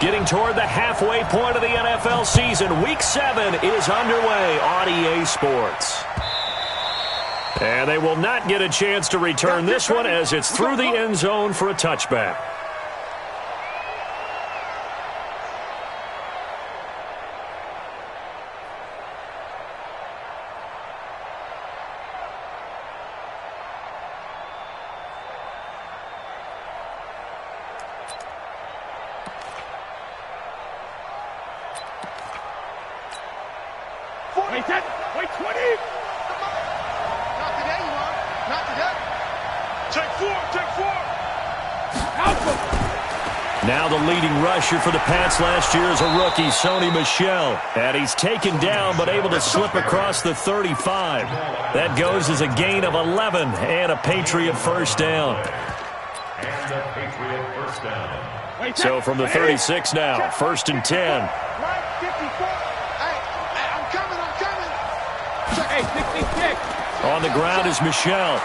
Getting toward the halfway point of the NFL season. Week 7 is underway on EA Sports. And they will not get a chance to return this one as it's through the end zone for a touchback. Wait 10, wait 20. Not today, you are. Not today. Take 4, take 4. Alpha. Now the leading rusher for the Pats last year is a rookie, Sony Michel. And he's taken down but able to slip across the 35. That goes as a gain of 11 and a Patriot first down. And a Patriot first down. So from the 36 now, 1st and 10. Right, 54. I'm coming. Hey, 66. On the ground is Michel.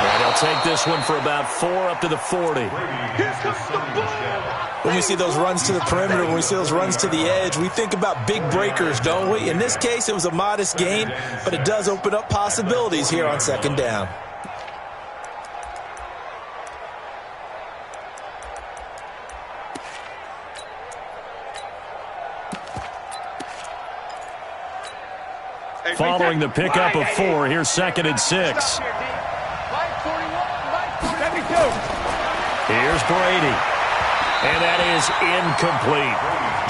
And he'll take this one for about 4 up to the 40. Here comes the ball. When we see those runs to the perimeter, when we see those runs to the edge, we think about big breakers, don't we? In this case, it was a modest gain, but it does open up possibilities here on 2nd down. Following the pickup of 4, here's 2nd and 6. Here's Brady. And that is incomplete.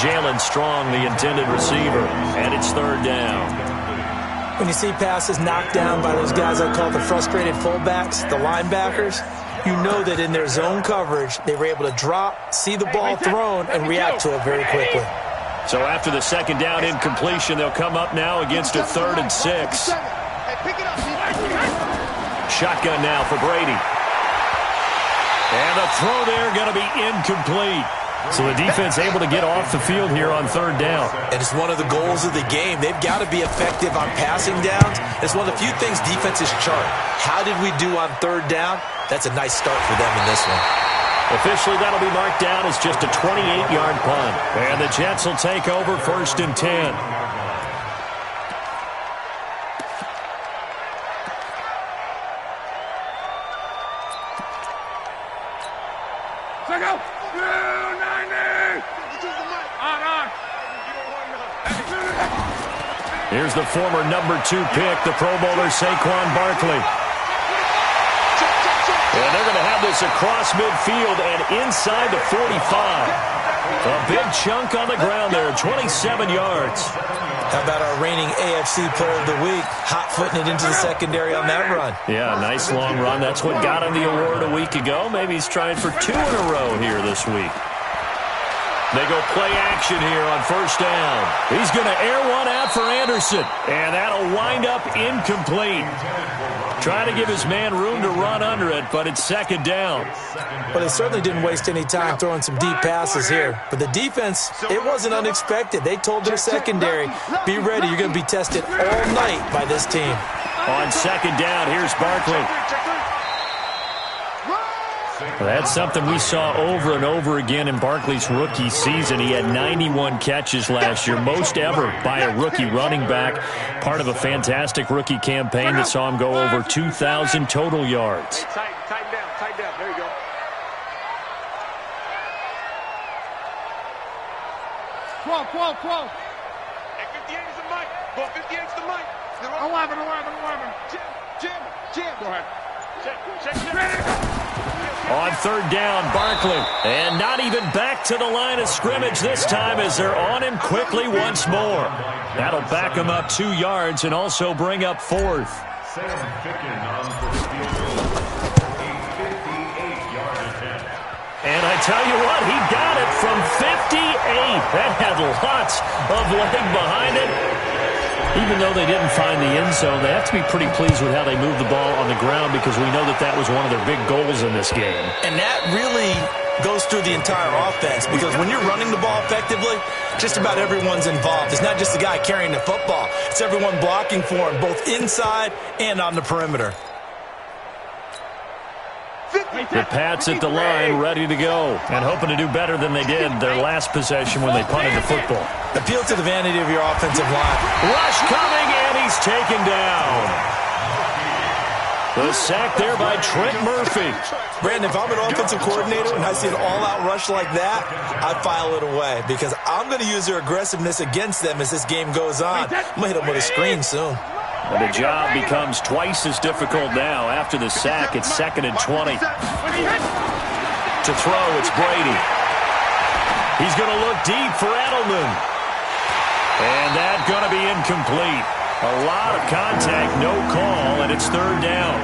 Jalen Strong, the intended receiver. And it's 3rd down. When you see passes knocked down by those guys I call the frustrated fullbacks, the linebackers, you know that in their zone coverage, they were able to drop, see the ball thrown, and react to it very quickly. So after the 2nd down incompletion, they'll come up now against a 3rd and 6. Shotgun now for Brady. And the throw there going to be incomplete. So the defense able to get off the field here on 3rd down. And it's one of the goals of the game. They've got to be effective on passing downs. It's one of the few things defenses chart. How did we do on 3rd down? That's a nice start for them in this one. Officially, that'll be marked down as just a 28-yard punt. And the Jets will take over 1st and 10. Go. 290. On. Here's the former number 2 pick, the Pro Bowler Saquon Barkley. And they're going to have this across midfield and inside the 45. A big chunk on the ground there, 27 yards. How about our reigning AFC Player of the Week, hot-footing it into the secondary on that run? Yeah, nice long run. That's what got him the award a week ago. Maybe he's trying for 2 in a row here this week. They go play action here on 1st down. He's going to air one out for Anderson. And that'll wind up incomplete. Trying to give his man room to run under it, but it's 2nd down. Well, they certainly didn't waste any time throwing some deep passes here. But the defense, it wasn't unexpected. They told their secondary, be ready. You're going to be tested all night by this team. On 2nd down, here's Barkley. That's something we saw over and over again in Barkley's rookie season. He had 91 catches last year, most ever by a rookie running back. Part of a fantastic rookie campaign that saw him go over 2,000 total yards. Tighten down. There you go. Twelve. Hey, 58 is the mic. Ball 58 is the mic. 11. Jim. Go ahead. Check. On 3rd down, Barkley. And not even back to the line of scrimmage this time as they're on him quickly once more. That'll back him up 2 yards and also bring up 4th. Sam Ficken on for the field goal. A 58-yard attempt. And I tell you what, he got it from 58. That had lots of leg behind it. Even though they didn't find the end zone, they have to be pretty pleased with how they moved the ball on the ground because we know that was one of their big goals in this game. And that really goes through the entire offense because when you're running the ball effectively, just about everyone's involved. It's not just the guy carrying the football. It's everyone blocking for him, both inside and on the perimeter. 50. The Pats at the line, ready to go, and hoping to do better than they did their last possession when they punted the football. Appeal to the vanity of your offensive line. Rush coming, and he's taken down. The sack there by Trent Murphy. Brandon, if I'm an offensive coordinator and I see an all-out rush like that, I file it away because I'm going to use their aggressiveness against them as this game goes on. I'm going to hit them with a screen soon. And the job becomes twice as difficult now. After the sack, it's 2nd and 20. To throw, it's Brady. He's going to look deep for Edelman. And that's going to be incomplete. A lot of contact, no call, and it's 3rd down.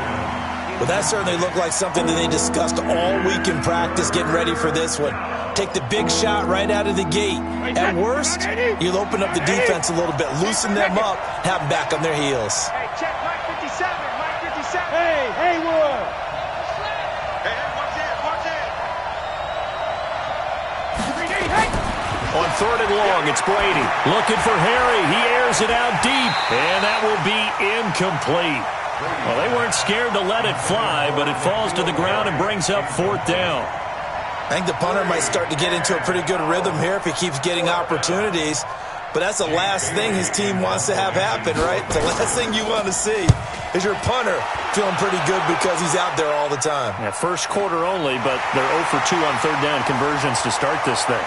Well, that certainly looked like something that they discussed all week in practice getting ready for this one. Take the big shot right out of the gate. At worst, you'll open up the defense a little bit, loosen them up, have them back on their heels. Hey, check Mike 57, Mike 57. Hey, Haywood. Hey, watch that. On 3rd and long, it's Brady. Looking for Harry. He airs it out deep, and that will be incomplete. Well, they weren't scared to let it fly, but it falls to the ground and brings up 4th down. I think the punter might start to get into a pretty good rhythm here if he keeps getting opportunities. But that's the last thing his team wants to have happen, right? The last thing you want to see is your punter feeling pretty good because he's out there all the time. Yeah, first quarter only, but they're 0 for 2 on 3rd down conversions to start this thing.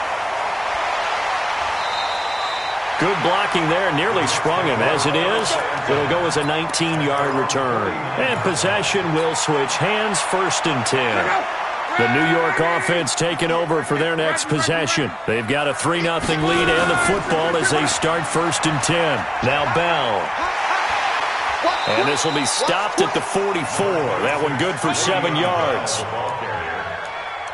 Good blocking there, nearly sprung him. As it is, it'll go as a 19-yard return. And possession will switch hands, 1st and 10. The New York offense taking over for their next possession. They've got a 3-0 lead and the football as they start 1st and 10. Now Bell. And this will be stopped at the 44. That one good for 7 yards.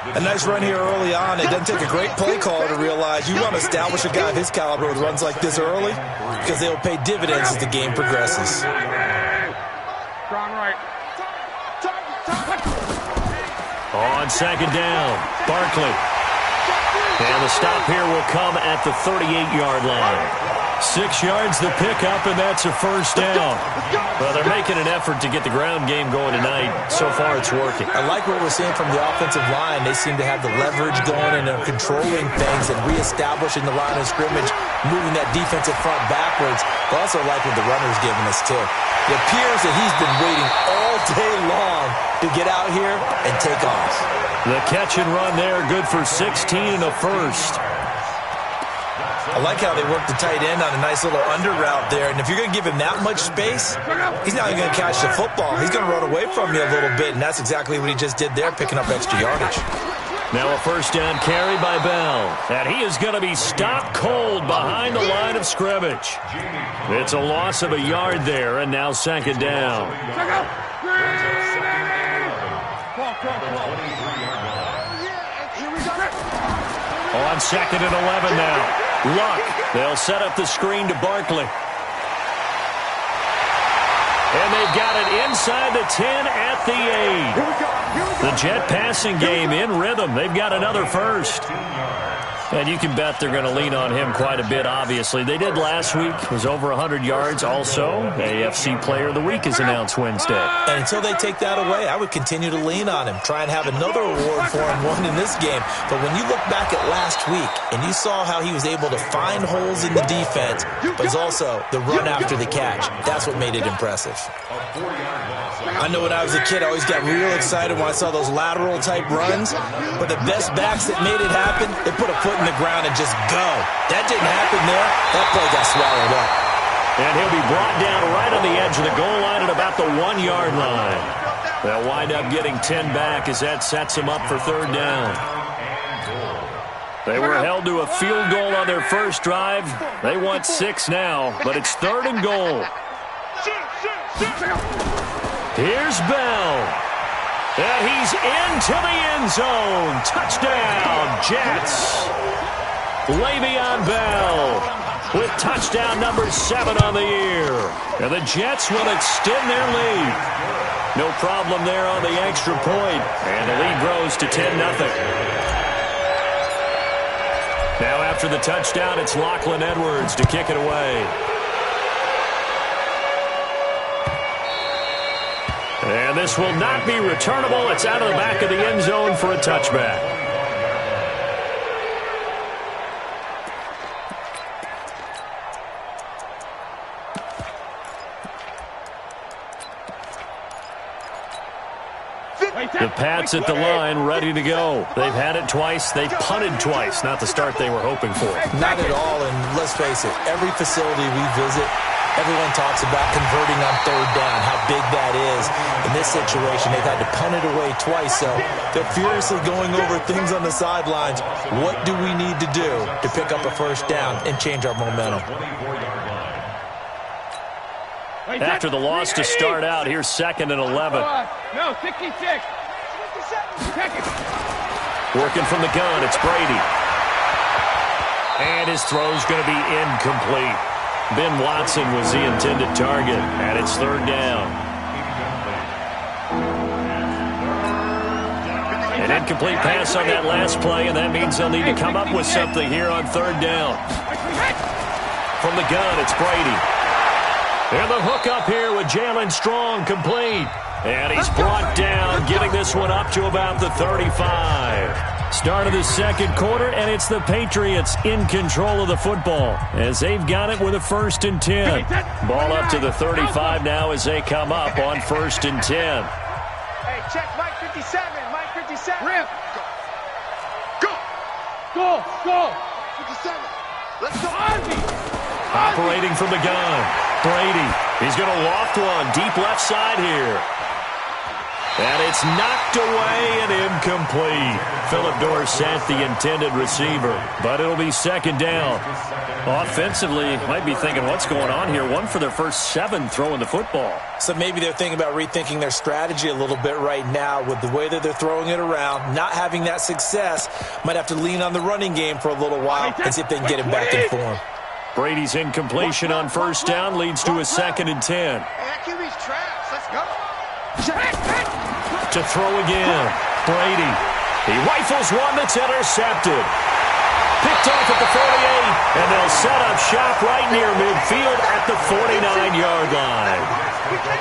A nice run here early on. It doesn't take a great play caller to realize you want to establish a guy of his caliber with runs like this early because they'll pay dividends as the game progresses. On 2nd down, Barkley. And the stop here will come at the 38-yard line. 6 yards the pickup, and that's a 1st down. Well, they're making an effort to get the ground game going tonight. So far, it's working. I like what we're seeing from the offensive line. They seem to have the leverage going, and they're controlling things and reestablishing the line of scrimmage, moving that defensive front backwards. I also like what the runner's giving us, too. It appears that he's been waiting all day long to get out here and take off. The catch and run there, good for 16 and a 1st. I like how they work the tight end on a nice little under route there. And if you're going to give him that much space, he's not even going to catch the football. He's going to run away from you a little bit, and that's exactly what he just did there, picking up extra yardage. Now a 1st down carry by Bell. And he is going to be stopped cold behind the line of scrimmage. It's a loss of a yard there, and now 2nd down. On 2nd and 11 now. Luck. They'll set up the screen to Barkley. And they've got it inside the 10 at the 8. The Jet passing game in rhythm. They've got another 1st. And you can bet they're going to lean on him quite a bit, obviously. They did last week. It was over 100 yards. Also, AFC Player of the Week is announced Wednesday. And until they take that away, I would continue to lean on him. Try and have another award for him, one in this game. But when you look back at last week, and you saw how he was able to find holes in the defense, but it's also the run after the catch. That's what made it impressive. I know when I was a kid, I always got real excited when I saw those lateral-type runs. But the best backs that made it happen, they put a foot in the ground and just go. That didn't happen there. That play got swallowed up. And he'll be brought down right on the edge of the goal line at about the 1-yard line. They'll wind up getting 10 back as that sets them up for 3rd down. They were held to a field goal on their first drive. They want 6 now, but it's 3rd and goal. Here's Bell. And he's into the end zone. Touchdown, Jets. Le'Veon Bell with touchdown number 7 on the year. And the Jets will extend their lead. No problem there on the extra point. And the lead grows to 10-0. Now after the touchdown, it's Lachlan Edwards to kick it away. And this will not be returnable. It's out of the back of the end zone for a touchback. The Pats at the line, ready to go. They've had it twice. They've punted twice. Not the start they were hoping for. Not at all, and let's face it, every facility we visit, everyone talks about converting on third down, how big that is. In this situation, they've had to punt it away twice, so they're furiously going over things on the sidelines. What do we need to do to pick up a first down and change our momentum? After the loss to start out, here's 2nd and 11. No, 66. Working from the gun, it's Brady. And his throw's going to be incomplete. Ben Watson was the intended target, and it's 3rd down. An incomplete pass on that last play, and that means they'll need to come up with something here on 3rd down. From the gun, it's Brady. And the hook up here with Jalen Strong, complete. And he's brought down, getting this one up to about the 35. Start of the second quarter, and it's the Patriots in control of the football as they've got it with a 1st and 10. Ball up to the 35 now as they come up on 1st and 10. Hey, check Mike 57. Mike 57. Rip. Go. 57. Let's go. Operating from the gun. Brady, he's going to loft one deep left side here. And it's knocked away and incomplete. Philip Dorsett, the intended receiver, but it'll be 2nd down. Offensively, might be thinking, what's going on here? 1 for their first 7 throwing the football. So maybe they're thinking about rethinking their strategy a little bit right now with the way that they're throwing it around. Not having that success, might have to lean on the running game for a little while and see if they can get him back in form. Brady's incompletion on 1st down leads to a 2nd and 10. QB's traps. Let's go. To throw again. Brady. He rifles one that's intercepted. Picked off at the 48, and they'll set up shop right near midfield at the 49-yard line.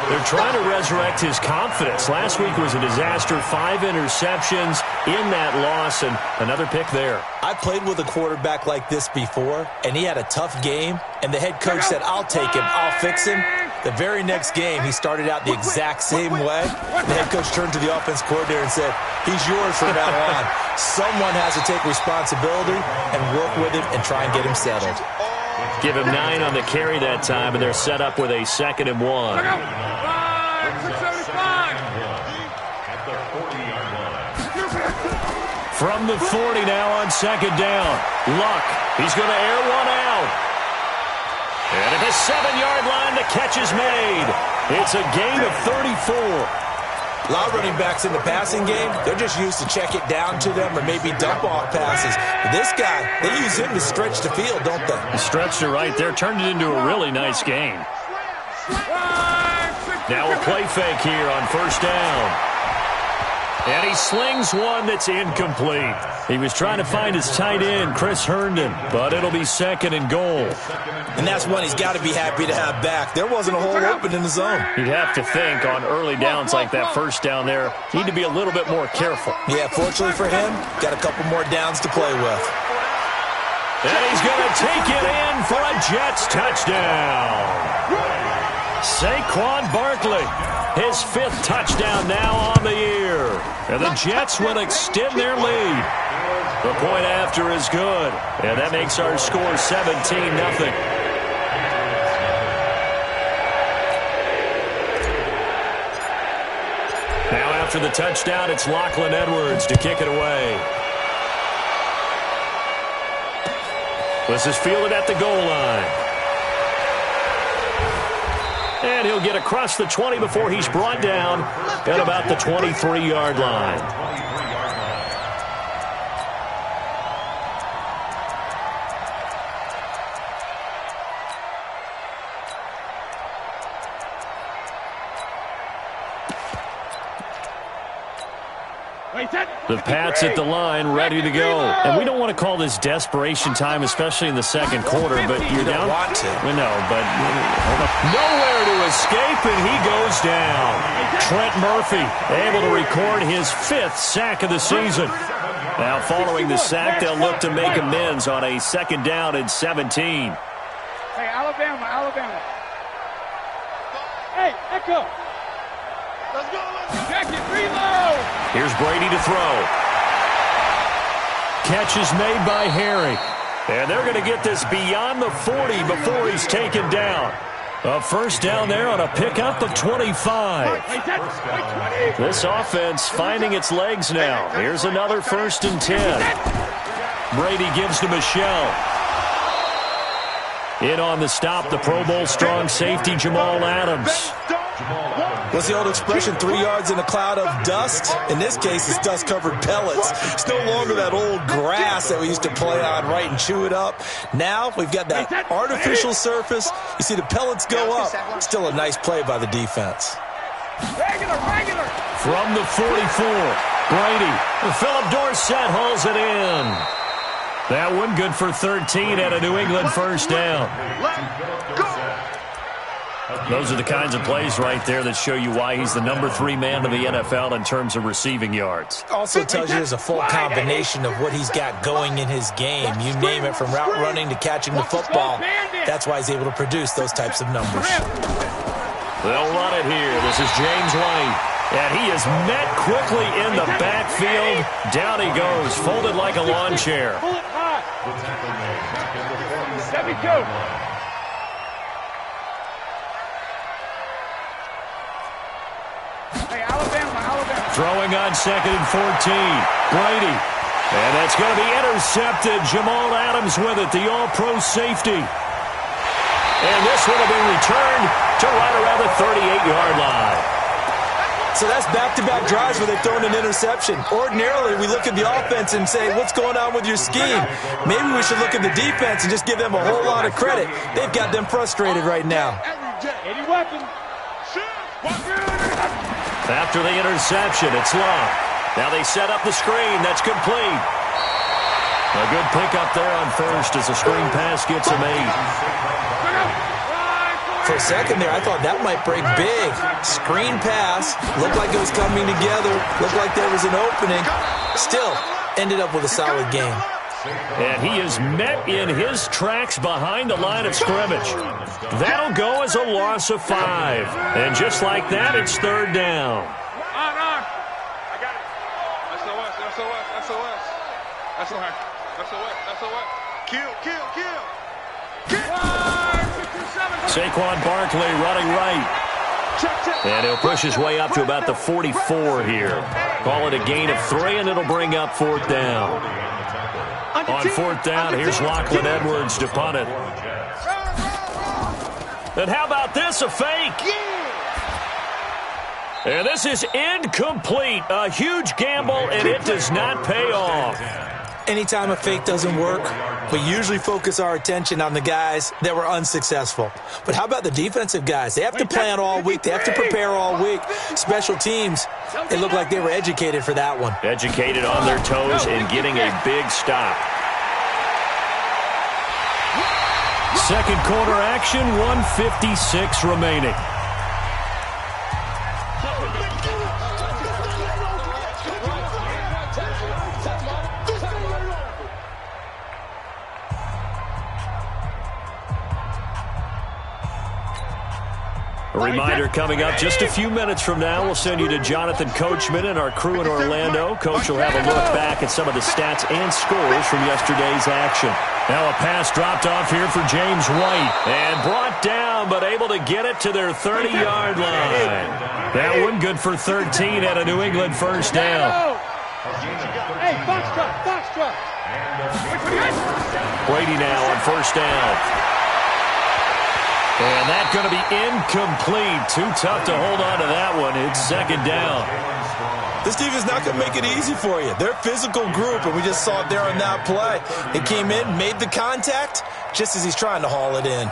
They're trying to resurrect his confidence. Last week was a disaster. 5 interceptions in that loss, and another pick there. I played with a quarterback like this before, and he had a tough game, and the head coach said, I'll take him, I'll fix him. The very next game, he started out the exact same way. The head coach turned to the offense coordinator and said, he's yours from now on. Someone has to take responsibility and work with him and try and get him settled. Give him 9 on the carry that time, and they're set up with a 2nd and 1. From the 40 now on 2nd down. Luck, he's going to air one out. And at the 7-yard line, the catch is made. It's a gain of 34. A lot of running backs in the passing game, they're just used to check it down to them or maybe dump-off passes. But this guy, they use him to stretch the field, don't they? Stretched it right there, turned it into a really nice game. Now a play fake here on 1st down. And he slings one that's incomplete. He was trying to find his tight end, Chris Herndon, but it'll be 2nd and goal. And that's one he's got to be happy to have back. There wasn't a hole open in the zone. You'd have to think on early downs like that 1st down there, need to be a little bit more careful. Yeah, fortunately for him, got a couple more downs to play with. And he's going to take it in for a Jets touchdown. Saquon Barkley, his 5th touchdown now on the year. And the Jets will extend their lead. The point after is good. And that makes our score 17-0. Now after the touchdown, it's Lachlan Edwards to kick it away. This is fielded at the goal line. And he'll get across the 20 before he's brought down at about the 23-yard line. Wait, set. The Pats at the line, ready to go. And we don't want to call this desperation time, especially in the second quarter, but you're down. Want to. We know, but nowhere to escape, and he goes down. Trent Murphy able to record his 5th sack of the season. Now, following the sack, they'll look to make amends on a 2nd down and 17. Hey, Alabama. Hey, echo. Let's go. Check it, reload. Here's Brady to throw. Catch is made by Harry. And they're going to get this beyond the 40 before he's taken down. A 1st down there on a pickup of 25. This offense finding its legs now. Here's another 1st and 10. Brady gives to Michelle. In on the stop, the Pro Bowl strong safety Jamal Adams. What's the old expression, 3 yards in a cloud of dust? In this case, it's dust-covered pellets. It's no longer that old grass that we used to play on, right, and chew it up. Now we've got that artificial surface. You see the pellets go up. Still a nice play by the defense. Regular. From the 44, Brady. Philip Dorsett hauls it in. That one good for 13 at a New England 1st down. Those are the kinds of plays right there that show you why he's the number 3 man in the NFL in terms of receiving yards. Also tells you there's a full combination of what he's got going in his game. You name it, from route running to catching the football. That's why he's able to produce those types of numbers. They'll run it here. This is James White. And he is met quickly in the backfield. Down he goes, folded like a lawn chair. 72. Hey, Alabama. Throwing on 2nd and 14. Brady. And that's going to be intercepted. Jamal Adams with it, the all-pro safety. And this one will be returned to right around the 38-yard line. So that's back-to-back drives where they've thrown an interception. Ordinarily, we look at the offense and say, what's going on with your scheme? Maybe we should look at the defense and just give them a whole lot of credit. They've got them frustrated right now. Any weapon. After the interception, it's long. Now they set up the screen. That's complete. A good pickup there on 1st as the screen pass gets a made. For a second there, I thought that might break big. Screen pass. Looked like it was coming together. Looked like there was an opening. Still, ended up with a solid game. And he is met in his tracks behind the line of scrimmage. That'll go as a loss of 5. And just like that, it's 3rd down. I got it. SOS. Kill. Saquon Barkley running right. And he'll push his way up to about the 44 here. Call it a gain of 3, and it'll bring up 4th down. On 4th down, here's Lachlan Edwards to punt it. And how about this, a fake? And this is incomplete. A huge gamble, and it does not pay off. Anytime a fake doesn't work, we usually focus our attention on the guys that were unsuccessful. But how about the defensive guys? They have to plan all week. They have to prepare all week. Special teams, it looked like they were educated for that one. Educated on their toes and getting a big stop. Second quarter action, 1:56 remaining. A reminder coming up just a few minutes from now. We'll send you to Jonathan Coachman and our crew in Orlando. Coach will have a look back at some of the stats and scores from yesterday's action. Now a pass dropped off here for James White. And brought down, but able to get it to their 30-yard line. That one good for 13 at a New England 1st down. Hey, box truck. Brady now on 1st down. And that's going to be incomplete. Too tough to hold on to that one. It's 2nd down. This defense is not going to make it easy for you. They're a physical group, and we just saw it there on that play. They came in, made the contact, just as he's trying to haul it in.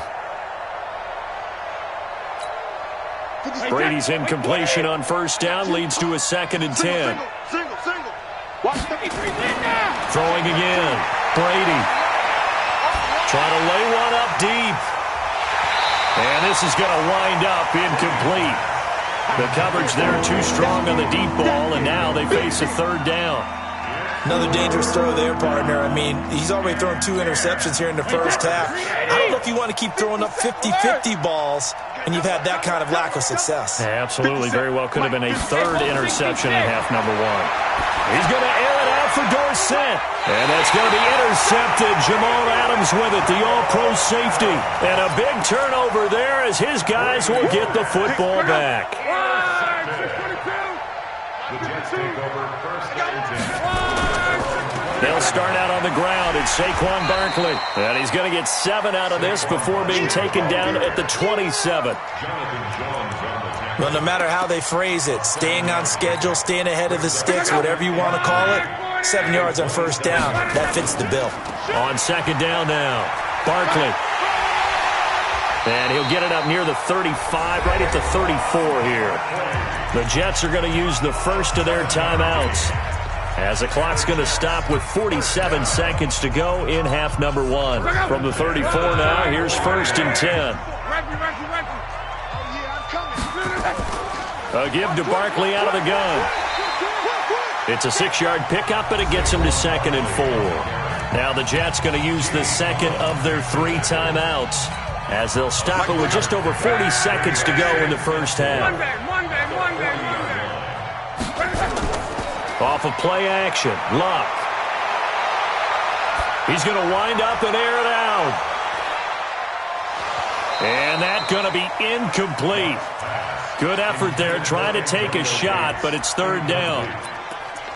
Brady's incompletion on 1st down leads to a 2nd and 10. Single. Throwing again. Brady. Trying to lay one up deep. And this is going to wind up incomplete. The coverage there too strong on the deep ball, and now they face a third down. Another dangerous throw there, partner. I mean, he's already thrown 2 interceptions here in the first half. I don't know if you want to keep throwing up 50-50 balls, and you've had that kind of lack of success. Yeah, absolutely. Very well could have been a third interception in half number 1. He's going to air it out for Dorsett. And that's going to be intercepted. Jamal Adams with it, the all-pro safety. And a big turnover there as his guys will get the football back. The Jets take over first and 10. They'll start out on the ground. It's Saquon Barkley. And he's going to get 7 out of this before being taken down at the 27. Well, no matter how they phrase it, staying on schedule, staying ahead of the sticks, whatever you want to call it, 7 yards on first down, that fits the bill. On second down now, Barkley. And he'll get it up near the 35, right at the 34 here. The Jets are going to use the first of their timeouts, as the clock's going to stop with 47 seconds to go in half number 1. From the 34 now, here's first and 10. A give to Barkley out of the gun. It's a 6-yard pickup, and it gets him to second and 4. Now the Jets going to use the second of their 3 timeouts, as they'll stop it with just over 40 seconds to go in the first half. Off of play action, Luck. He's going to wind up and air it out. And that's going to be incomplete. Good effort there, trying to take a shot, but it's third down.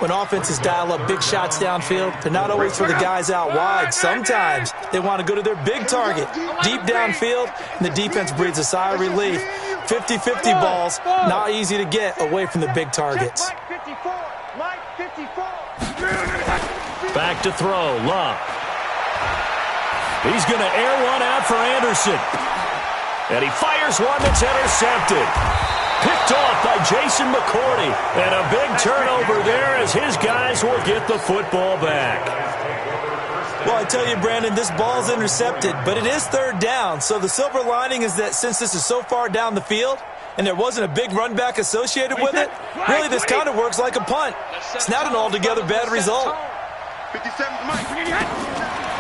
When offenses dial up big shots downfield, they're not always for the guys out wide. Sometimes they want to go to their big target, deep downfield, and the defense breathes a sigh of relief. 50-50 balls, not easy to get away from the big targets. Back to throw, Luck. He's going to air one out for Anderson. And he fires one that's intercepted. Picked off by Jason McCourty. And a big turnover there as his guys will get the football back. Well, I tell you, Brandon, this ball's intercepted, but it is third down. So the silver lining is that since this is so far down the field and there wasn't a big run back associated with it, really this kind of works like a punt. It's not an altogether bad result.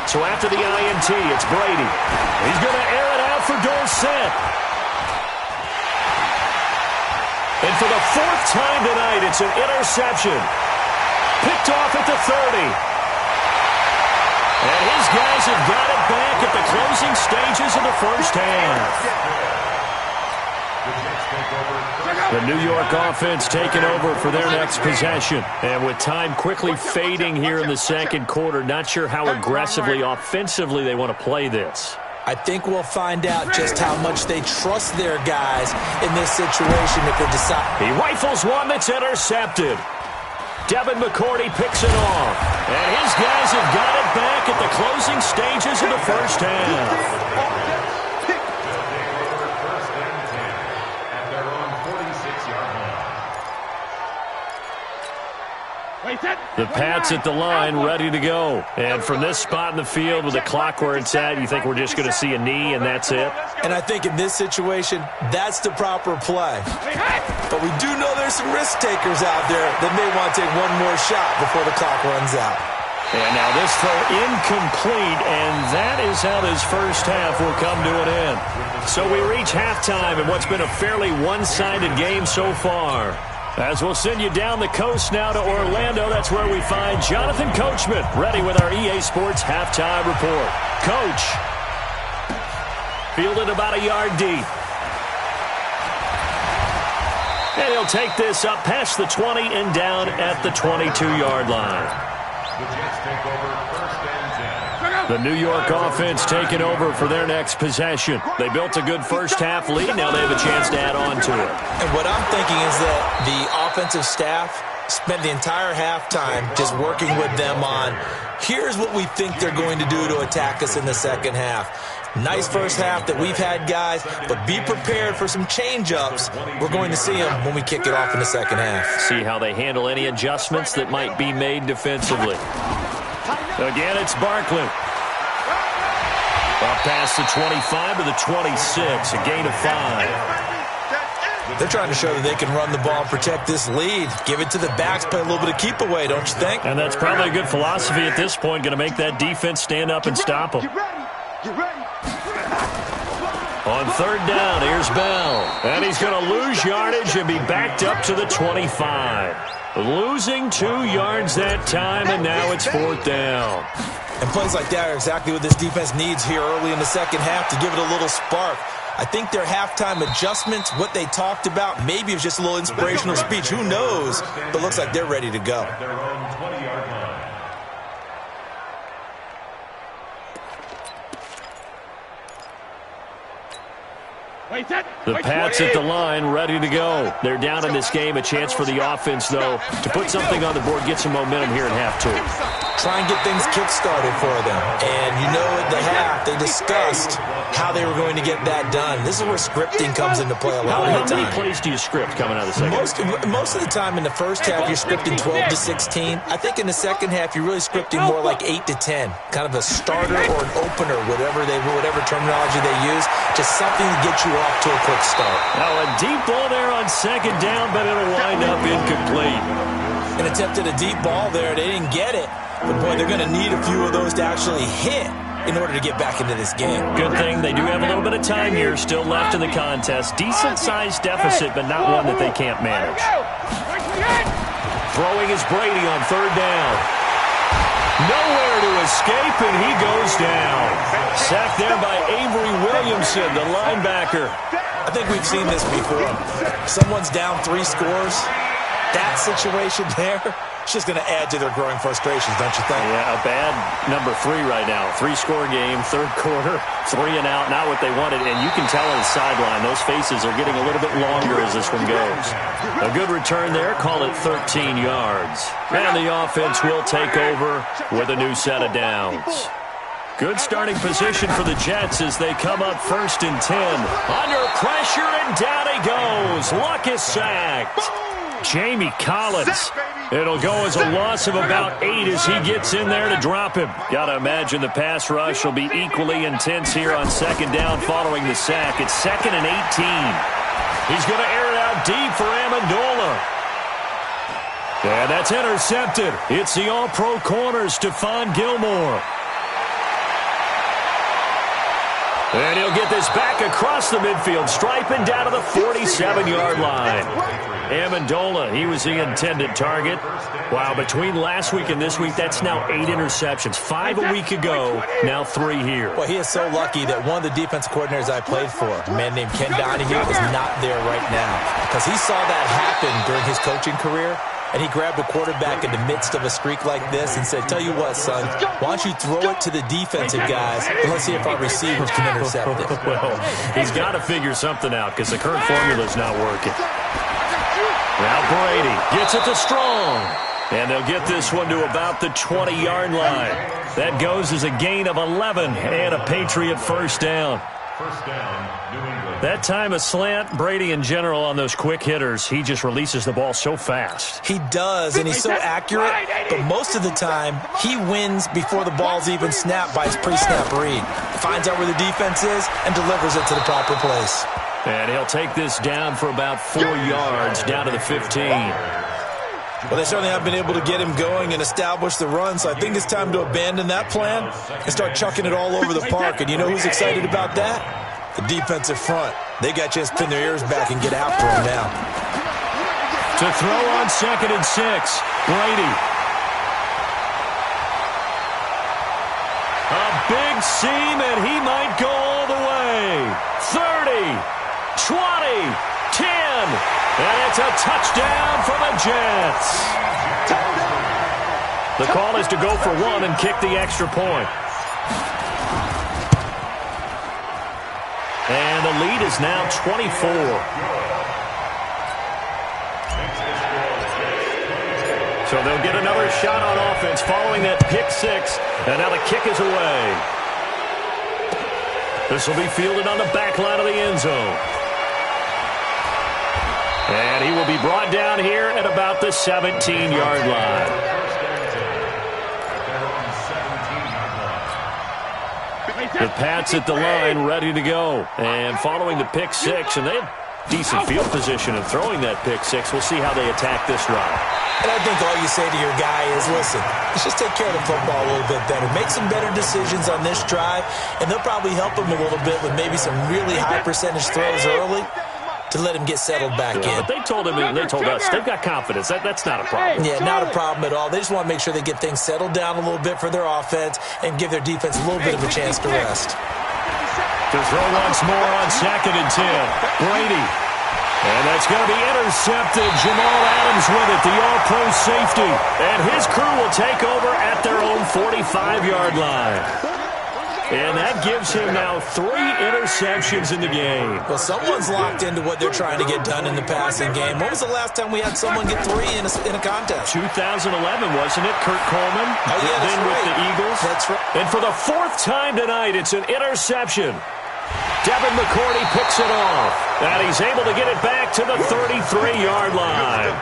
So after the INT, it's Brady. He's going to air it out for Dorsett. And for the 4th time tonight, it's an interception. Picked off at the 30. And his guys have got it back at the closing stages of the first half. The New York offense taking over for their next possession. And with time quickly fading here in the second quarter, not sure how aggressively, offensively they want to play this. I think we'll find out just how much they trust their guys in this situation if they decide. He rifles one that's intercepted. Devin McCourty picks it off. And his guys have got it back at the closing stages of the first half. The Pats at the line, ready to go. And from this spot in the field with the clock where it's at, you think we're just going to see a knee and that's it? And I think in this situation, that's the proper play. But we do know there's some risk takers out there that may want to take one more shot before the clock runs out. And now this throw incomplete, and that is how this first half will come to an end. So we reach halftime in what's been a fairly one-sided game so far. As we'll send you down the coast now to Orlando, that's where we find Jonathan Coachman, ready with our EA Sports halftime report. Coach, fielded about a yard deep. And he'll take this up past the 20 and down at the 22-yard line. The Jets take over first and 10. The New York offense taking over for their next possession. They built a good first half lead. Now they have a chance to add on to it. And what I'm thinking is that the offensive staff spent the entire halftime just working with them on, here's what we think they're going to do to attack us in the second half. Nice first half that we've had, guys, but be prepared for some change-ups. We're going to see them when we kick it off in the second half. See how they handle any adjustments that might be made defensively. Again, it's Barkley. Up past the 25 to the 26, a gain of 5. They're trying to show that they can run the ball and protect this lead. Give it to the backs, play a little bit of keep away, don't you think? And that's probably a good philosophy at this point, going to make that defense stand up and stop them. On third down, here's Bell. And he's going to lose yardage and be backed up to the 25. Losing 2 yards that time, and now it's fourth down. And plays like that are exactly what this defense needs here early in the second half to give it a little spark. I think their halftime adjustments, what they talked about, maybe it was just a little inspirational speech. Who knows? But looks like they're ready to go. The Pats at the line, ready to go. They're down in this game. A chance for the offense, though, to put something on the board, get some momentum here in half 2. Try and get things kick-started for them. And you know at the half, they discussed how they were going to get that done. This is where scripting comes into play a lot of the time. How many plays do you script coming out of the second half? Most of the time in the first half, you're scripting 12 to 16. I think in the second half, you're really scripting more like 8 to 10. Kind of a starter or an opener, whatever terminology they use. Just something to get you off to a quick start. Now a deep ball there on second down, but it'll wind up incomplete. An attempt at a deep ball there. They didn't get it. But, boy, they're going to need a few of those to actually hit in order to get back into this game. Good thing they do have a little bit of time here still left in the contest. Decent-sized deficit, but not one that they can't manage. Throwing is Brady on third down. Nowhere to escape, and he goes down. Sacked there by Avery Williamson, the linebacker. I think we've seen this before. Someone's down 3 scores. That situation there, it's just going to add to their growing frustrations, don't you think? Yeah, a bad number 3 right now. 3-score game, third quarter, 3 and out, not what they wanted. And you can tell on the sideline, those faces are getting a little bit longer as this one goes. A good return there, call it 13 yards. And the offense will take over with a new set of downs. Good starting position for the Jets as they come up first and 10. Under pressure, and down he goes. Luck is sacked. Jamie Collins. It'll go as a loss of about 8 as he gets in there to drop him. Got to imagine the pass rush will be equally intense here on second down following the sack. It's 2nd and 18. He's going to air it out deep for Amendola. And that's intercepted. It's the all-pro corner, Stephon Gilmore. And he'll get this back across the midfield, striping down to the 47-yard line. Amendola, he was the intended target. Wow, between last week and this week, that's now 8 interceptions. 5 a week ago, now 3 here. Well, he is so lucky that one of the defense coordinators I played for, a man named Ken Donahue, is not there right now. Because he saw that happen during his coaching career, and he grabbed a quarterback in the midst of a streak like this and said, tell you what, son, why don't you throw it to the defensive guys and let's see if our receivers can intercept it. Well, he's got to figure something out because the current formula's not working. Now Brady gets it to Strong. And they'll get this one to about the 20-yard line. That goes as a gain of 11 and a Patriot first down. First down, New England. That time a slant, Brady in general on those quick hitters, he just releases the ball so fast. He does, and he's so accurate, but most of the time, he wins before the ball's even snapped by his pre-snap read. Finds out where the defense is and delivers it to the proper place. And he'll take this down for about 4 yards, down to the 15. Well, they certainly haven't been able to get him going and establish the run, so I think it's time to abandon that plan and start chucking it all over the park. And you know who's excited about that? The defensive front. They got to just pin their ears back and get after him now. To throw on 2nd and 6, Brady. A big seam, and he might go all the way. 30, 20, 10, and it's a touchdown for the Jets. The call is to go for 1 and kick the extra point. And the lead is now 24. So they'll get another shot on offense following that pick six. And now the kick is away. This will be fielded on the back line of the end zone. And he will be brought down here at about the 17-yard line. The Pats at the line ready to go. And following the pick six, and they have decent field position in throwing that pick six. We'll see how they attack this drive. And I think all you say to your guy is, listen, let's just take care of the football a little bit better. Make some better decisions on this drive, and they'll probably help him a little bit with maybe some really high percentage throws early to let him get settled back in. But they told him, and they told us, they've got confidence. That's not a problem. Yeah, not a problem at all. They just want to make sure they get things settled down a little bit for their offense and give their defense a little bit of a chance to rest. To throw once more on 2nd and 10. Brady. And that's going to be intercepted. Jamal Adams with it, the all-pro safety. And his crew will take over at their own 45-yard line. And that gives him now 3 interceptions in the game. Well, someone's locked into what they're trying to get done in the passing game. When was the last time we had someone get 3 in a contest? 2011, wasn't it? Kurt Coleman. Oh, yeah, that's then right. With the Eagles. That's right. And for the 4th time tonight, it's an interception. Devin McCourty picks it off. And he's able to get it back to the 33-yard line.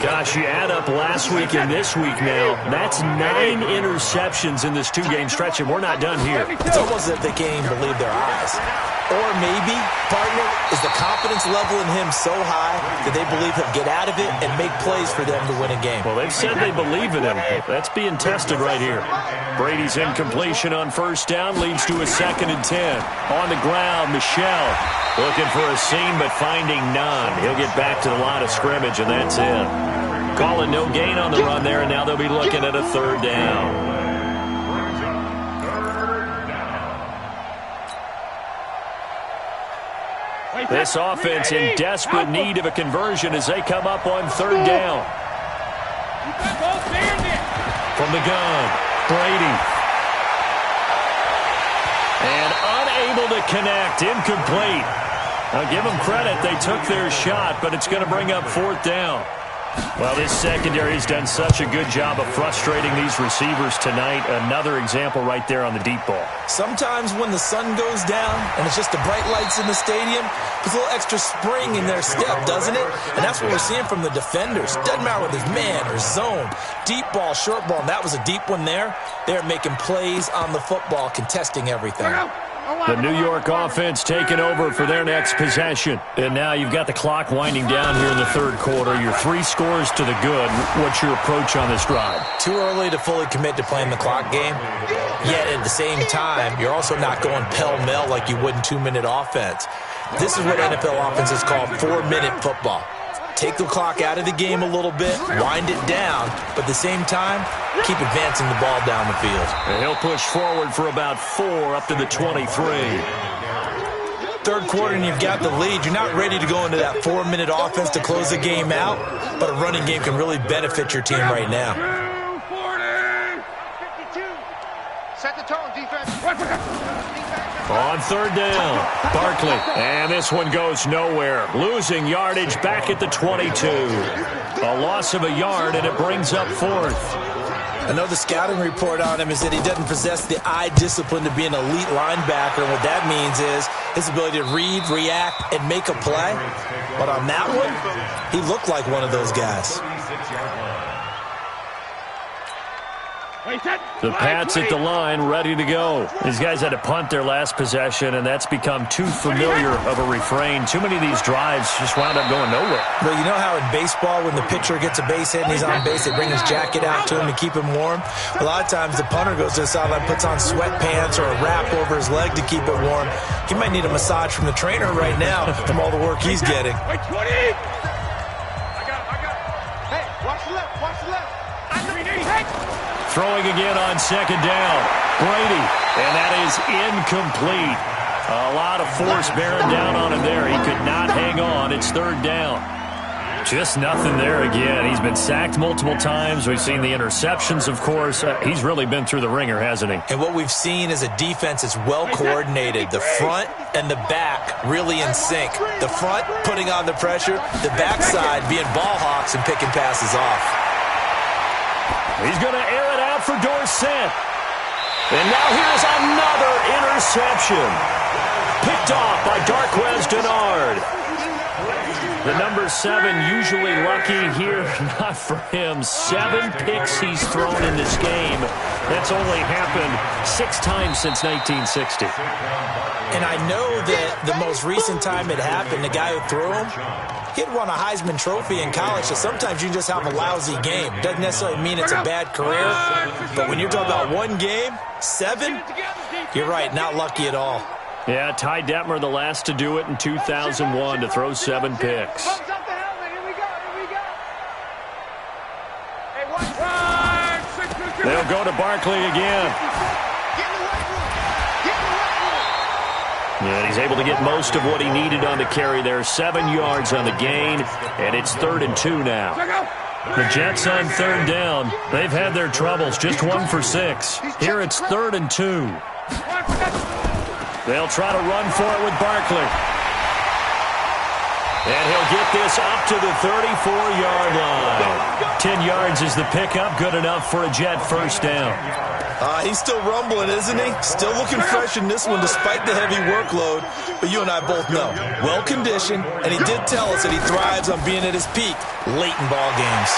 Gosh, you add up last week and this week now, that's 9 interceptions in this 2-game stretch, and we're not done here. It's almost as if they can't even believe their eyes. Or maybe, partner, is the confidence level in him so high that they believe he'll get out of it and make plays for them to win a game. Well, they've said they believe in him. That's being tested right here. Brady's incompletion on 1st down leads to a 2nd and 10. On the ground, Michel looking for a seam but finding none. He'll get back to the line of scrimmage, and that's it. Calling no gain on the run there, and now they'll be looking at a 3rd down. This offense in desperate need of a conversion as they come up on 3rd down. From the gun, Brady. And unable to connect, incomplete. Now give them credit, they took their shot, but it's going to bring up 4th down. Well, this secondary has done such a good job of frustrating these receivers tonight. Another example right there on the deep ball. Sometimes when the sun goes down and it's just the bright lights in the stadium, there's a little extra spring in their step, doesn't it? And that's what we're seeing from the defenders. Doesn't matter whether it's man or zone, deep ball, short ball, and that was a deep one there. They're making plays on the football, contesting everything. The New York offense taking over for their next possession. And now you've got the clock winding down here in the 3rd quarter. You're 3 scores to the good. What's your approach on this drive? Too early to fully commit to playing the clock game. Yet at the same time, you're also not going pell-mell like you would in 2-minute offense. This is what NFL offenses call 4-minute football. Take the clock out of the game a little bit, wind it down, but at the same time, keep advancing the ball down the field. And he'll push forward for about 4 up to the 23. 3rd quarter and you've got the lead. You're not ready to go into that 4-minute offense to close the game out, but a running game can really benefit your team right now. 52. Set the tone, defense. On 3rd down, Barkley. And this one goes nowhere. Losing yardage back at the 22. A loss of a yard, and it brings up 4th. I know the scouting report on him is that he doesn't possess the eye discipline to be an elite linebacker. And what that means is his ability to read, react, and make a play. But on that one, he looked like one of those guys. The Pats at the line, ready to go. These guys had to punt their last possession, and that's become too familiar of a refrain. Too many of these drives just wound up going nowhere. Well, you know how in baseball, when the pitcher gets a base hit and he's on base, they bring his jacket out to him to keep him warm? A lot of times the punter goes to the sideline, puts on sweatpants or a wrap over his leg to keep it warm. He might need a massage from the trainer right now from all the work he's getting. Wait, 20! I got it. Hey, watch the left, watch the left. Hey! Throwing again on 2nd down. Brady, and that is incomplete. A lot of force bearing down on him there. He could not hang on. It's 3rd down. Just nothing there again. He's been sacked multiple times. We've seen the interceptions, of course. He's really been through the ringer, hasn't he? And what we've seen is a defense that's well coordinated. The front and the back really in sync. The front putting on the pressure, the backside being ball hawks and picking passes off. He's going to air it out for Dorsett. And now here's another interception. Picked off by Darqueze Dennard. The number 7 usually lucky here. Not for him. 7 picks he's thrown in this game. That's only happened 6 times since 1960. And I know that the most recent time it happened, the guy who threw him, he'd won a Heisman Trophy in college, so sometimes you just have a lousy game. Doesn't necessarily mean it's a bad career, but when you're talking about one game, 7, you're right, not lucky at all. Yeah, Ty Detmer, the last to do it in 2001, to throw 7 picks. They'll go to Barkley again. And he's able to get most of what he needed on the carry there. 7 yards on the gain, and it's 3rd and 2 now. The Jets on 3rd down. They've had their troubles, just 1 for 6. Here it's 3rd and 2. They'll try to run for it with Barkley. And he'll get this up to the 34-yard line. 10 yards is the pickup, good enough for a Jet first down. He's still rumbling, isn't he? Still looking fresh in this one despite the heavy workload. But you and I both know, well-conditioned, and he did tell us that he thrives on being at his peak late in ball games.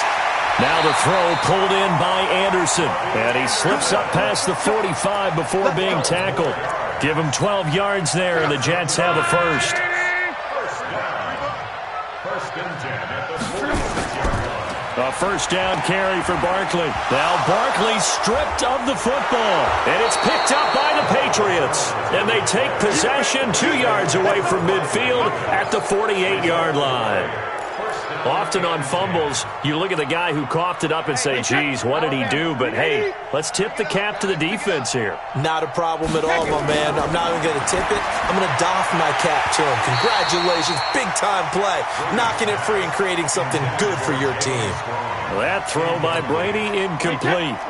Now the throw pulled in by Anderson. And he slips up past the 45 before being tackled. Give him 12 yards there, and the Jets have a first. A first down carry for Barkley. Now Barkley stripped of the football. And it's picked up by the Patriots. And they take possession 2 yards away from midfield at the 48-yard line. Often on fumbles, you look at the guy who coughed it up and say, geez, what did he do? But, hey, let's tip the cap to the defense here. Not a problem at all, my man. I'm not even going to tip it. I'm going to doff my cap to him. Congratulations. Big-time play. Knocking it free and creating something good for your team. That throw by Brady incomplete.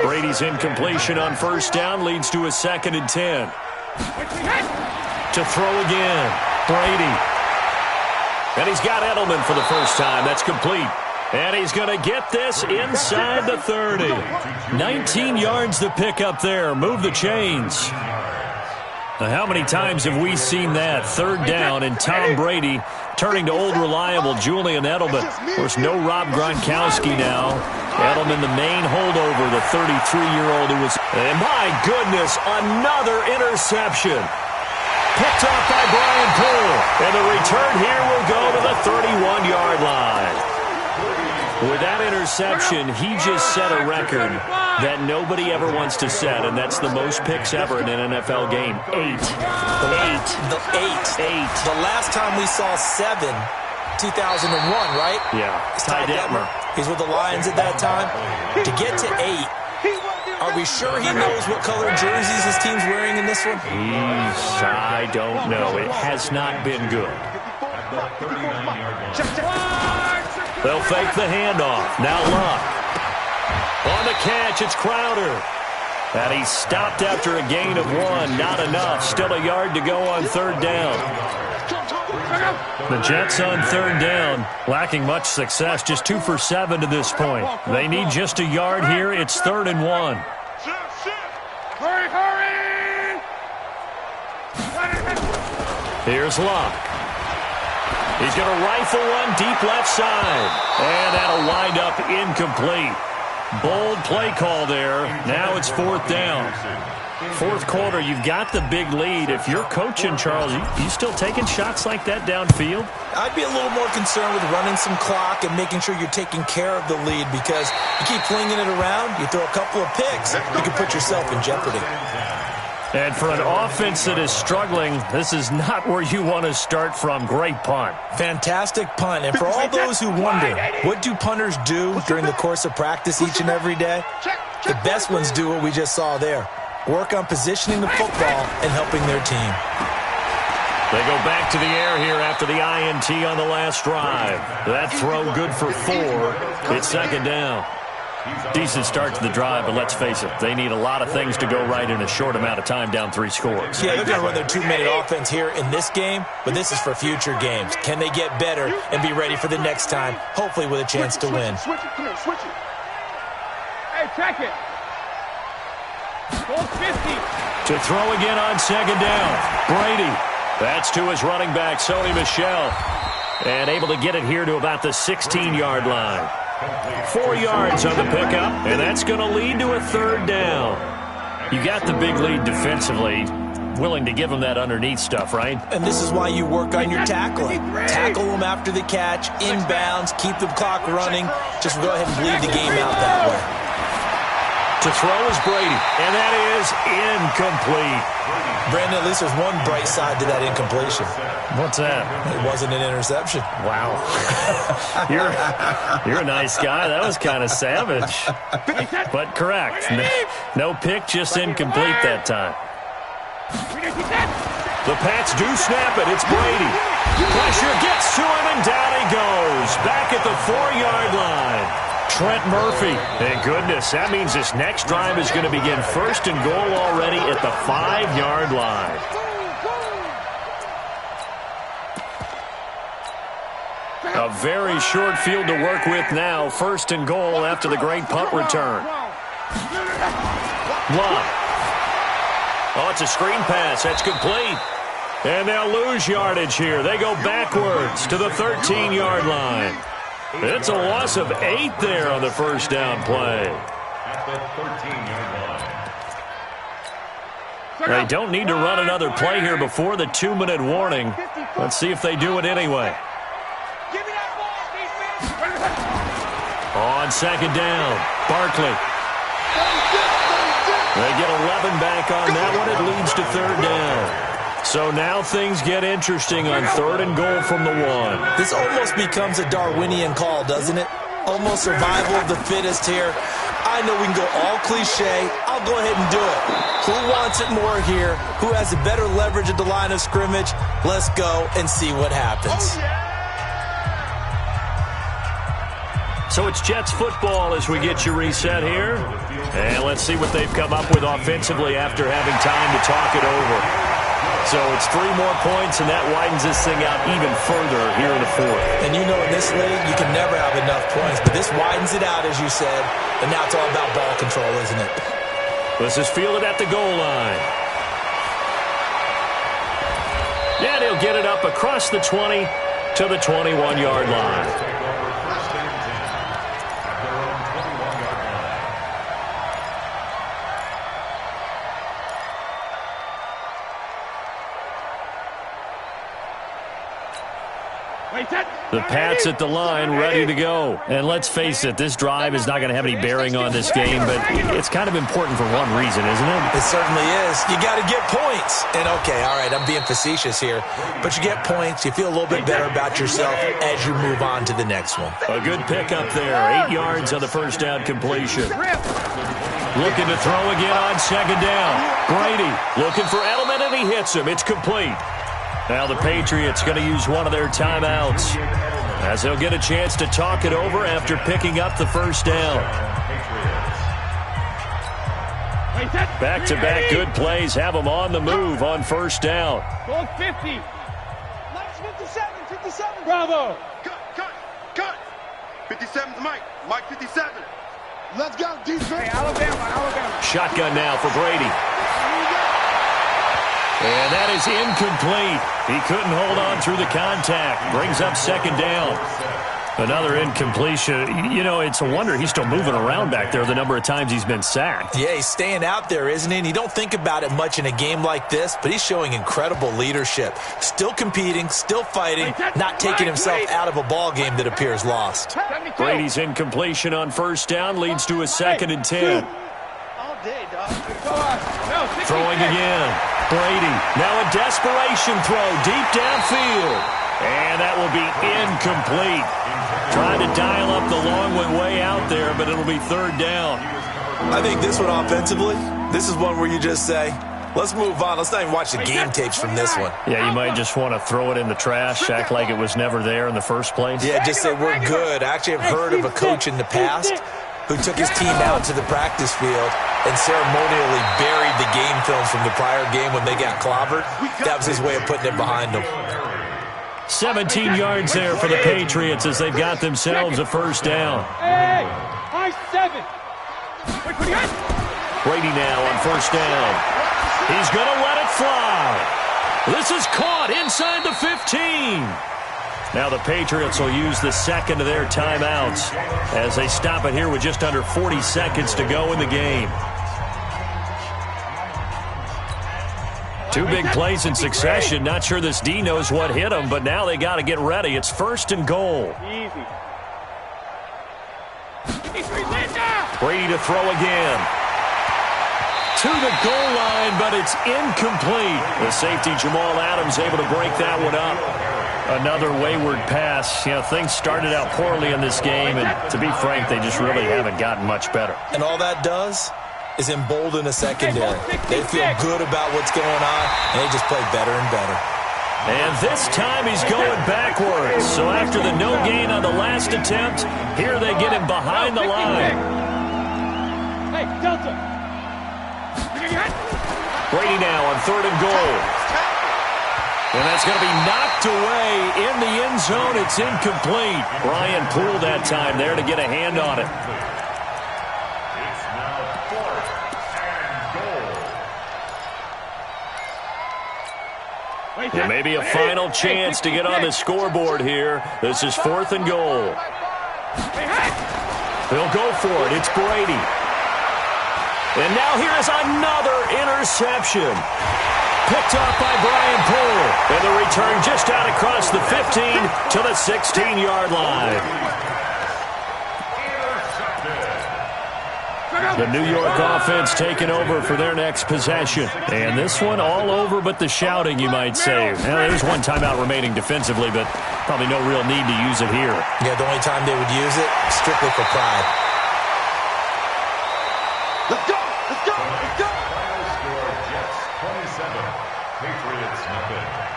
Brady's incompletion on first down leads to a 2nd and 10. To throw again. Brady. And he's got Edelman for the first time. That's complete. And he's going to get this inside the 30. 19 yards to pick up there. Move the chains. Now, how many times have we seen that? 3rd down and Tom Brady turning to old reliable Julian Edelman. Of course, no Rob Gronkowski now. Edelman, the main holdover, the 33-year-old who was... And my goodness, another interception. Picked off by Brian Poole. And the return here will go to the 31-yard line. With that interception, he just set a record that nobody ever wants to set, and that's the most picks ever in an NFL game. 8. The last time we saw 7, 2001, right? Yeah. Ty Detmer. He's with the Lions at that time. To get to 8. Are we sure he knows what color jerseys his team's wearing in this one? I don't know. It has not been good. They'll fake the handoff. Now Luck. On the catch, it's Crowder. And he stopped after a gain of 1. Not enough. Still a yard to go on 3rd down. The Jets on 3rd down, lacking much success, just 2 for 7 to this point. They need just a yard here. It's 3rd and 1. Hurry! Here's Luck. He's going to rifle one deep left side. And that'll wind up incomplete. Bold play call there. Now it's 4th down. 4th quarter, you've got the big lead. If you're coaching, Charles, you still taking shots like that downfield? I'd be a little more concerned with running some clock and making sure you're taking care of the lead, because you keep flinging it around, you throw a couple of picks, you can put yourself in jeopardy. And for an offense that is struggling, this is not where you want to start from. Great punt. Fantastic punt. And for all those who wonder, what do punters do during the course of practice each and every day? The best ones do what we just saw there. Work on positioning the football and helping their team. They go back to the air here after the INT on the last drive. That throw good for 4. It's 2nd down. Decent start to the drive, but let's face it, they need a lot of things to go right in a short amount of time, down 3 scores. Yeah, they're going to run their 2-minute offense here in this game, but this is for future games. Can they get better and be ready for the next time, hopefully with a chance to win? Switch it. Come here, switch it. Hey, check it. Full 50. To throw again on second down. Brady. That's to his running back, Sony Michel. And able to get it here to about the 16-yard line. 4 yards on the pickup, and that's going to lead to a third down. You got the big lead defensively. Willing to give them that underneath stuff, right? And this is why you work on your tackling. Tackle them after the catch, inbounds, keep the clock running. Just go ahead and bleed the game out that way. To throw is Brady, and that is incomplete. Brandon, at least there's one bright side to that incompletion. What's that? It wasn't an interception. Wow. You're a nice guy. That was kind of savage. But correct. No pick, just incomplete that time. The Pats do snap it. It's Brady. Pressure gets to him, and down he goes. Back at the 4-yard line. Trent Murphy. Thank goodness. That means this next drive is going to begin first and goal already at the 5-yard line. A very short field to work with now. First and goal after the great punt return. Blunt. Oh, it's a screen pass. That's complete. And they'll lose yardage here. They go backwards to the 13-yard line. It's a loss of 8 there on the first down play. At the 13-yard line. They don't need to run another play here before the 2-minute warning. Let's see if they do it anyway. On second down, Barkley. They get 11 back on that one. It leads to third down. So now things get interesting on third and goal from the 1. This almost becomes a Darwinian call, doesn't it? Almost survival of the fittest here. I know we can go all cliche. I'll go ahead and do it. Who wants it more here? Who has a better leverage at the line of scrimmage? Let's go and see what happens. So it's Jets football as we get you reset here. And let's see what they've come up with offensively after having time to talk it over. So it's 3 more points, and that widens this thing out even further here in the 4th. And you know in this league, you can never have enough points, but this widens it out, as you said, and now it's all about ball control, isn't it? This is fielded at the goal line. And he'll get it up across the 20 to the 21-yard line. The Pats at the line, ready to go. And let's face it, this drive is not going to have any bearing on this game, but it's kind of important for one reason, isn't it? It certainly is. You got to get points. And, okay, all right, I'm being facetious here, but you get points, you feel a little bit better about yourself as you move on to the next one. A good pickup there, 8 yards on the first down completion. Looking to throw again on second down. Brady looking for Edelman, and he hits him. It's complete. Now the Patriots going to use one of their timeouts as they'll get a chance to talk it over after picking up the first down. Back-to-back good plays have them on the move on first down. Goal 50. 57. Bravo. Cut. 57's Mike. Mike 57. Let's go, defense. Hey, Alabama. Shotgun now for Brady. And that is incomplete. He couldn't hold on through the contact. Brings up second down. Another incompletion. You know, it's a wonder he's still moving around back there the number of times he's been sacked. Yeah, he's staying out there, isn't he? And you don't think about it much in a game like this, but he's showing incredible leadership. Still competing, still fighting, not taking himself out of a ball game that appears lost. Brady's incompletion on first down leads to a 2nd and 10. Throwing again. Brady. Now a desperation throw deep downfield. And that will be incomplete. Trying to dial up the long one way out there, but it'll be third down. I think this one offensively, this is one where you just say, let's move on. Let's not even watch the game tapes from this one. Yeah, you might just want to throw it in the trash, act like it was never there in the first place. Yeah, just say we're good. I actually have heard of a coach in the past who took his team out to the practice field and ceremonially buried the game films from the prior game when they got clobbered. That was his way of putting it behind them. 17 yards there for the Patriots as they've got themselves a first down. Hey, high 7. Brady now on first down. He's going to let it fly. This is caught inside the 15. Now the Patriots will use the second of their timeouts as they stop it here with just under 40 seconds to go in the game. Two big plays in succession. Not sure this D knows what hit him, but now they got to get ready. It's first and goal. Easy. Brady to throw again. To the goal line, but it's incomplete. The safety, Jamal Adams, able to break that one up. Another wayward pass. You know, things started out poorly in this game, and to be frank, they just really haven't gotten much better. And all that does is embolden the secondary. They feel good about what's going on, and they just play better and better. And this time he's going backwards. So after the no gain on the last attempt, here they get him behind the line. Hey, Delta. Brady now on third and goal. And that's going to be knocked away in the end zone. It's incomplete. Brian Poole that time there to get a hand on it. It's now 4th and goal. And maybe a final chance to get on the scoreboard here. This is 4th and goal. They'll go for it. It's Brady. And now here is another interception. Picked off by Brian Poole. And the return just out across the 15 to the 16-yard line. The New York offense taking over for their next possession. And this one all over but the shouting, you might say. Now, there's one timeout remaining defensively, but probably no real need to use it here. Yeah, the only time they would use it, strictly for pride. Let's go! Let's go! Let's go! Final score, Jets 27, Patriots nothing.